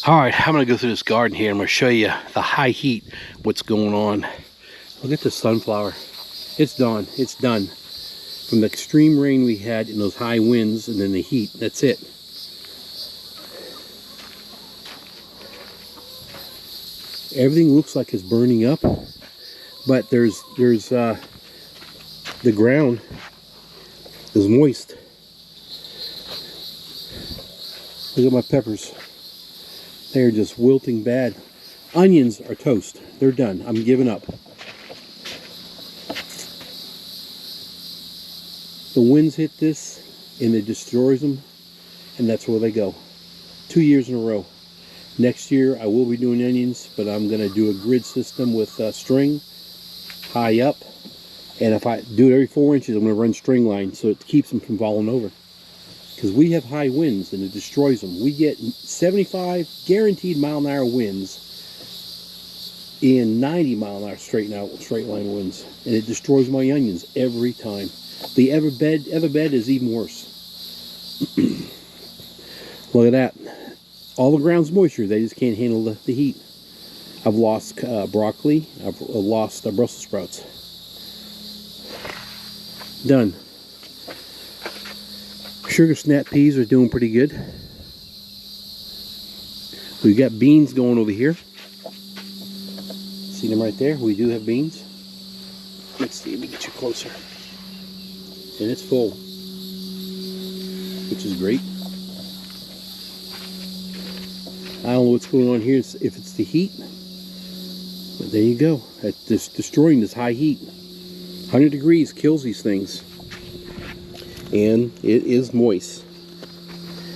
All right, I'm gonna go through this garden here. I'm gonna show you the high heat, what's going on. Look at this sunflower. It's done. It's done. From the extreme rain we had and those high winds and then the heat, that's it. Everything looks like it's burning up, but there's the ground is moist. Look at my peppers. They're just wilting bad. Onions are toast. They're done. I'm giving up. The winds hit this and it destroys them, and that's where they go. 2 years in a row. Next year I will be doing onions, but I'm going to do a grid system with string high up, and if I do it every 4 inches, I'm going to run string line so it keeps them from falling over. Because we have high winds and it destroys them. We get 75 guaranteed mile-an-hour winds and 90 mile-an-hour straight line winds, and it destroys my onions every time. The everbed is even worse. Look at that. All the ground's moisture. They just can't handle the heat. I've lost broccoli. I've lost Brussels sprouts. Done. Sugar snap peas are doing pretty good. We've got beans going over here. See them right there? We do have beans. Let's see, let me get you closer. And it's full, which is great. I don't know what's going on here, if it's the heat, but there you go. That's just destroying this high heat. 100 degrees kills these things, and it is moist.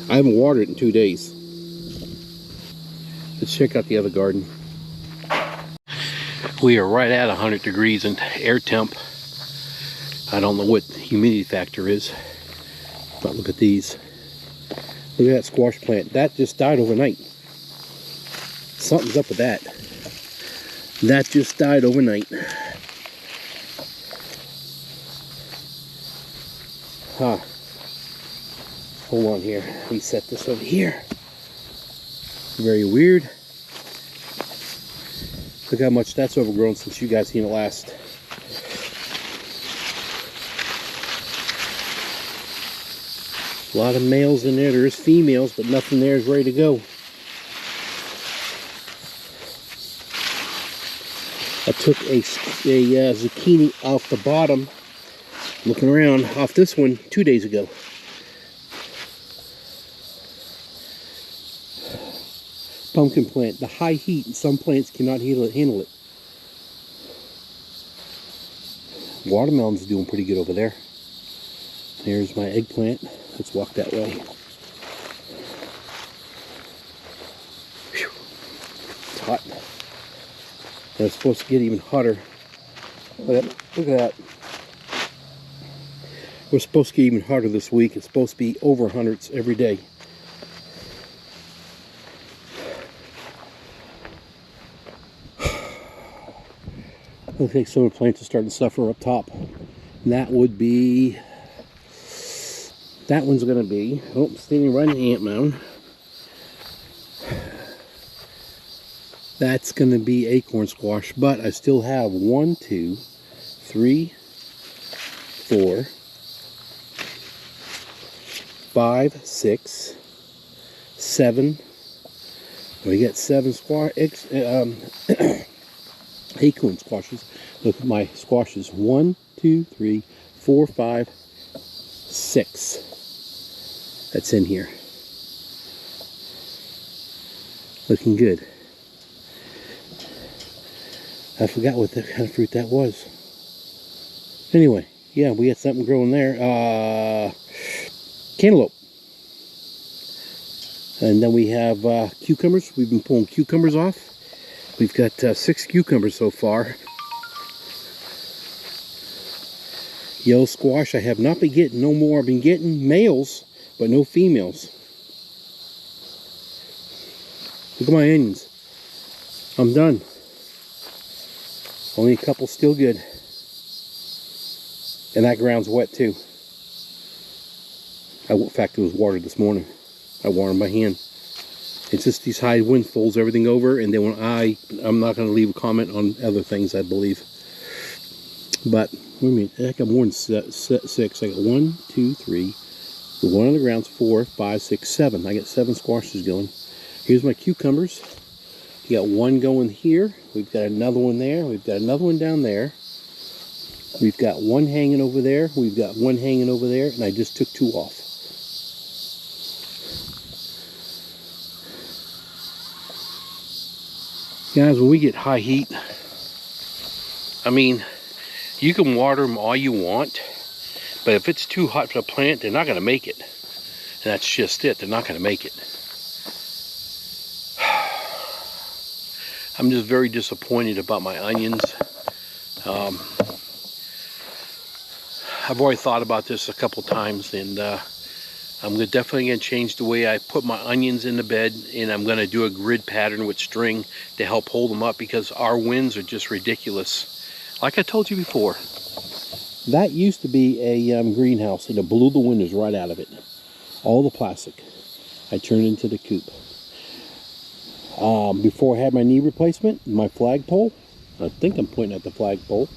I haven't watered it in 2 days. Let's check out the other garden. We are right at 100 degrees in air temp. I don't know what humidity factor is, but look at these. Look at that squash plant. That just died overnight. Something's up with that. That just died overnight. Huh. Hold on here. Let me set this over here. Very weird. Look how much that's overgrown since you guys seen it last. A lot of males in there. There is females, but nothing there is ready to go. I took a zucchini off the bottom, looking around, off this one 2 days ago. Pumpkin plant. The high heat, some plants cannot handle it. Watermelon's doing pretty good over there. There's my eggplant. Let's walk that way. Whew. It's hot. And it's supposed to get even hotter. Look at that. We're supposed to get even hotter this week. It's supposed to be over hundreds every day. Looks like some of the plants are starting to suffer up top. And that would be... That one's going to be, oh, standing right in the ant mound. That's going to be acorn squash, but I still have 1, 2, 3, 4, 5, 6, 7. We got 7 acorn squashes. Look at my squashes. 1, 2, 3, 4, 5, 6. That's in here. Looking good. I forgot what kind of fruit that was. Anyway, yeah, we got something growing there. Cantaloupe. And then we have cucumbers. We've been pulling cucumbers off. We've got 6 cucumbers so far. Yellow squash I have not been getting no more. I've been getting males, but no females. Look at my onions. I'm done. Only a couple still good. And that ground's wet too. In fact, it was watered this morning. I watered them by hand. It's just these high wind folds everything over, and then when I'm not going to leave a comment on other things, I believe. But wait a minute, I got more than six. I got 1, 2, 3. The one on the ground's 4, 5, 6, 7. I got 7 squashes going. Here's my cucumbers. You got one going here. We've got another one there. We've got another one down there. We've got one hanging over there. We've got one hanging over there, and I just took 2 off. Guys, when we get high heat, I mean, you can water them all you want, but if it's too hot for the plant, they're not going to make it. And that's just it. They're not going to make it. I'm just very disappointed about my onions. I've already thought about this a couple times, and I'm definitely going to change the way I put my onions in the bed, and I'm going to do a grid pattern with string to help hold them up, because our winds are just ridiculous. Like I told you before, that used to be a greenhouse, and it blew the windows right out of it. All the plastic I turned into the coop. Before I had my knee replacement, my flagpole, I think I'm pointing at the flagpole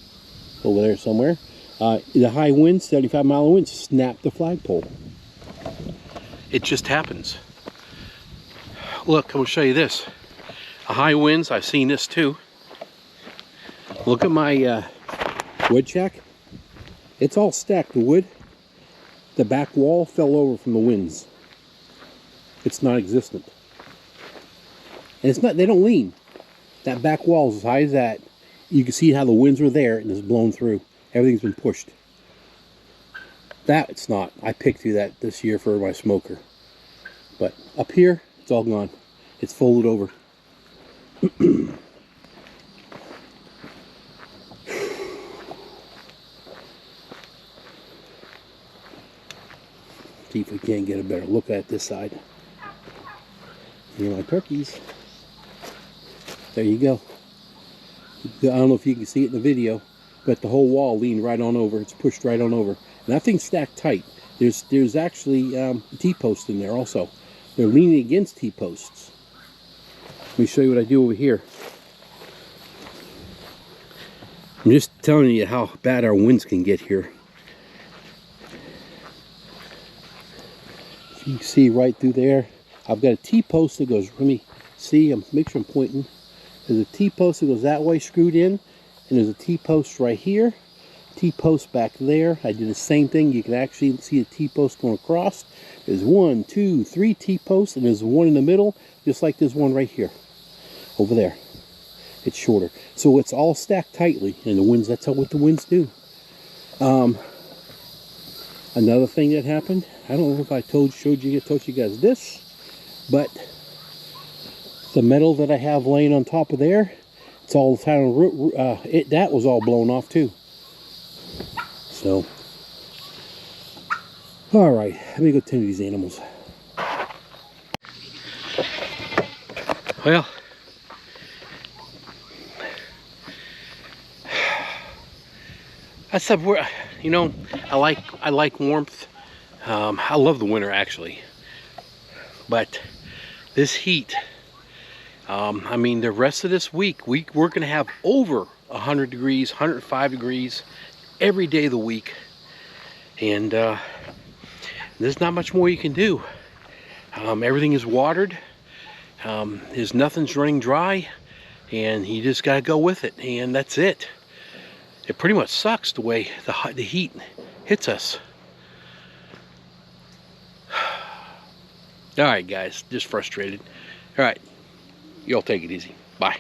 over there somewhere. The high winds, 75-mile winds, snapped the flagpole. It just happens. Look, I will show you this. High winds, I've seen this too. Look at my wood shack. It's all stacked with wood. The back wall fell over from the winds. It's non-existent. And it's not, they don't lean. That back wall is as high as that. You can see how the winds were there and it's blown through. Everything's been pushed. That it's not. I picked through that this year for my smoker. But up here, it's all gone. It's folded over. See if we can't get a better look at this side. Here are my turkeys. There you go. I don't know if you can see it in the video, but the whole wall leaned right on over. It's pushed right on over. And that thing's stacked tight. There's actually T-posts in there also. They're leaning against T-posts. Let me show you what I do over here. I'm just telling you how bad our winds can get here. You can see right through there. I've got a T-post that goes, let me see, make sure I'm pointing. There's a T-post that goes that way screwed in, and there's a T-post right here, T-post back there. I did the same thing. You can actually see a T-post going across. There's 1, 2, 3 T-posts, and there's one in the middle, just like there's one right here, over there. It's shorter. So it's all stacked tightly, and the winds, that's what the winds do. Another thing that happened, I don't know if I told you guys this, but the metal that I have laying on top of there, it's all kind of that was all blown off too. So, all right, let me go tend to these animals. Well, I said, you know, I like warmth. I love the winter actually, but this heat. I mean, the rest of this week, we're going to have over 100 degrees, 105 degrees every day of the week, and there's not much more you can do. Everything is watered. There's nothing's running dry, and you just got to go with it, and that's it. It pretty much sucks the way the heat hits us. All right, guys, just frustrated. All right, y'all take it easy. Bye.